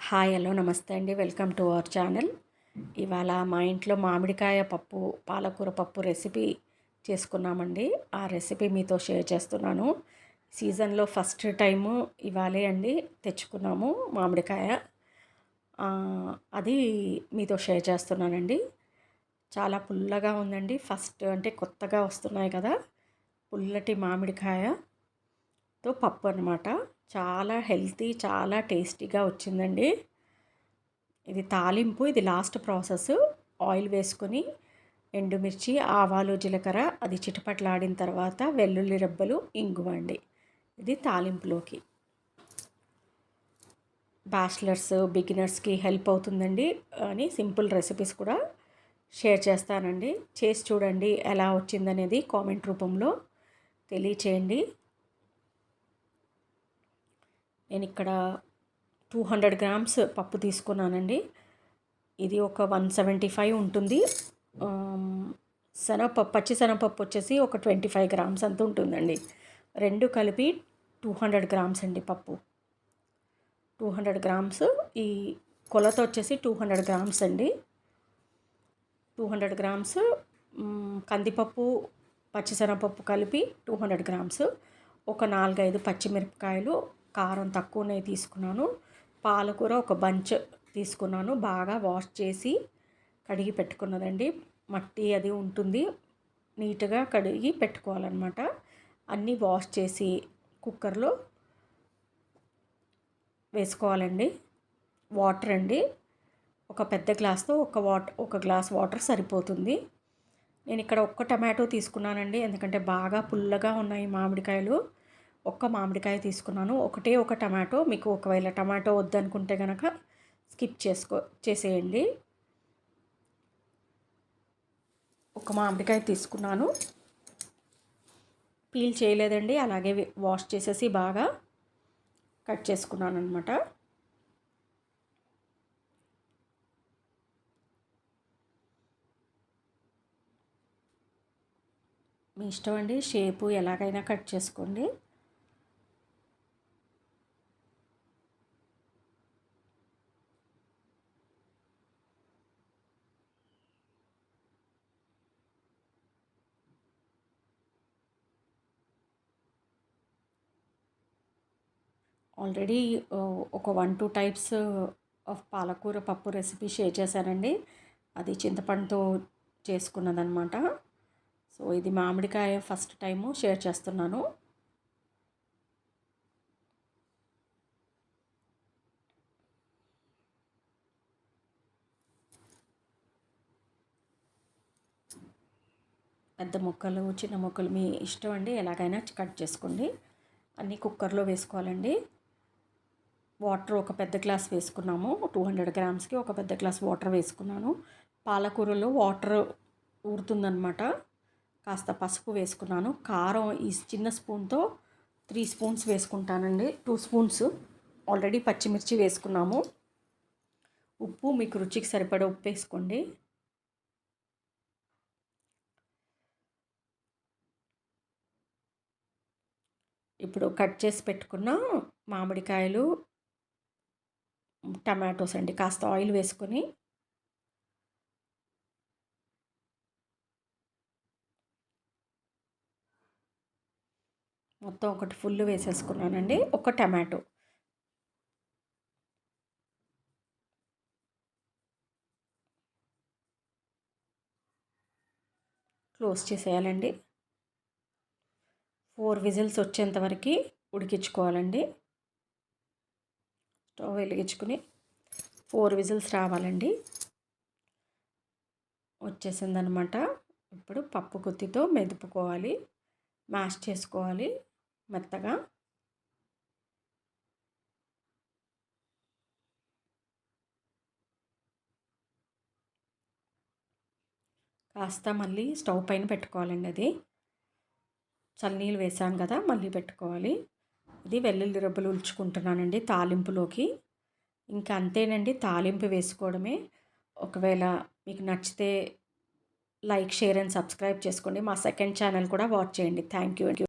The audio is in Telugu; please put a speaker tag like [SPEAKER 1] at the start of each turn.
[SPEAKER 1] హాయ్ హలో నమస్తే అండి, వెల్కమ్ టు అవర్ ఛానల్. ఇవాళ మా ఇంట్లో మామిడికాయ పప్పు పాలకూర పప్పు రెసిపీ చేసుకున్నామండి. ఆ రెసిపీ మీతో షేర్ చేస్తున్నాను. సీజన్లో ఫస్ట్ టైము ఇవాళే అండి తెచ్చుకున్నాము మామిడికాయ. అది మీతో షేర్ చేస్తున్నానండి. చాలా పుల్లగా ఉందండి. ఫస్ట్ అంటే కొత్తగా వస్తున్నాయి కదా, పుల్లటి మామిడికాయతో పప్పు అనమాట. చాలా హెల్తీ, చాలా టేస్టీగా వచ్చిందండి. ఇది తాలింపు, ఇది లాస్ట్ ప్రాసెస్. ఆయిల్ వేసుకొని ఎండుమిర్చి, ఆవాలు, జీలకర్ర అది చిటపట్లాడిన తర్వాత వెల్లుల్లి రెబ్బలు, ఇంగువ అండి. ఇది తాలింపులోకి. బ్యాచిలర్స్, బిగినర్స్కి హెల్ప్ అవుతుందండి అని సింపుల్ రెసిపీస్ కూడా షేర్ చేస్తానండి. చేసి చూడండి, ఎలా వచ్చిందనేది కామెంట్ రూపంలో తెలియచేయండి. నేను ఇక్కడ 200 గ్రామ్స్ పప్పు తీసుకున్నానండి. ఇది ఒక 175 ఉంటుంది. శనగపప్పు, పచ్చి శనగపప్పు వచ్చేసి ఒక 25 గ్రామ్స్ అంత ఉంటుందండి. రెండు కలిపి 200 గ్రామ్స్ అండి పప్పు. 200 గ్రామ్స్. ఈ కొలత వచ్చేసి 200 గ్రామ్స్ అండి. 200 గ్రామ్స్ కందిపప్పు, పచ్చిశనగపప్పు కలిపి 200 గ్రామ్స్. ఒక 4-5 పచ్చిమిరపకాయలు, కారం తక్కువనే తీసుకున్నాను. పాలకూర ఒక బంచ్ తీసుకున్నాను. బాగా వాష్ చేసి కడిగి పెట్టుకున్నదండి. మట్టి అది ఉంటుంది, నీట్గా కడిగి పెట్టుకోవాలన్నమాట. అన్నీ వాష్ చేసి కుక్కర్లో వేసుకోవాలండి. వాటర్ అండి, ఒక పెద్ద గ్లాస్తో ఒక గ్లాస్ వాటర్ సరిపోతుంది. నేను ఇక్కడ ఒక్క టమాటో తీసుకున్నానండి, ఎందుకంటే బాగా పుల్లగా ఉన్నాయి మామిడికాయలు. ఒక్క మామిడికాయ తీసుకున్నాను, ఒక టమాటో. మీకు ఒకవేళ టమాటో వద్దనుకుంటే కనుక స్కిప్ చేసేయండి. ఒక మామిడికాయ తీసుకున్నాను, పీల్ చేయలేదండి, అలాగే వాష్ చేసేసి బాగా కట్ చేసుకున్నాను అనమాట. మీ ఇష్టం అండి, షేపు ఎలాగైనా కట్ చేసుకోండి. ఆల్రెడీ ఒక 1-2 టైప్స్ ఆఫ్ పాలకూర పప్పు రెసిపీ షేర్ చేశానండి. అది చింతపండుతో చేసుకున్నదనమాట. సో ఇది మామిడికాయ ఫస్ట్ టైము షేర్ చేస్తున్నాను. పెద్ద ముక్కలు, చిన్న ముక్కలు మీ ఇష్టం అండి, ఎలాగైనా కట్ చేసుకోండి. అన్నీ కుక్కర్లో వేసుకోవాలండి. వాటర్ ఒక పెద్ద గ్లాస్ వేసుకున్నాము. 200 గ్రామ్స్కి ఒక పెద్ద గ్లాస్ వాటర్ వేసుకున్నాను. పాలకూరలో వాటర్ ఊరుతుందనమాట. కాస్త పసుపు వేసుకున్నాను. కారం ఈ చిన్న స్పూన్తో 3 స్పూన్స్ వేసుకుంటానండి. 2 స్పూన్స్ ఆల్రెడీ పచ్చిమిర్చి వేసుకున్నాము. ఉప్పు మీకు రుచికి సరిపడా ఉప్పు వేసుకోండి. ఇప్పుడు కట్ చేసి పెట్టుకున్న మామిడికాయలు, టమాటోస్ అండి, కాస్త ఆయిల్ వేసుకొని మొత్తం ఒకటి ఫుల్ వేసేసుకున్నానండి. ఒక టమాటో క్లోజ్ చేసేయాలండి. 4 విజిల్స్ వచ్చేంత వరకు ఉడికించుకోవాలండి. స్టవ్ వెలిగించుకుని 4 విజిల్స్ రావాలండి. వచ్చేసిందనమాట. ఇప్పుడు పప్పు గుత్తితో మెదుపుకోవాలి, మ్యాష్ చేసుకోవాలి మెత్తగా. కాస్త మళ్ళీ స్టవ్ పైన పెట్టుకోవాలండి. అది చల్లనీళ్ళు వేసాను కదా, మళ్ళీ పెట్టుకోవాలి. ఇది వెల్లుల్లి రెబ్బలు ఉల్చుకుంటున్నానండి తాలింపులోకి. ఇంకా అంతేనండి, తాలింపు వేసుకోవడమే. ఒకవేళ మీకు నచ్చితే లైక్, షేర్ అండ్ సబ్స్క్రైబ్ చేసుకోండి. మా సెకండ్ ఛానల్ కూడా వాచ్ చేయండి. Thank you.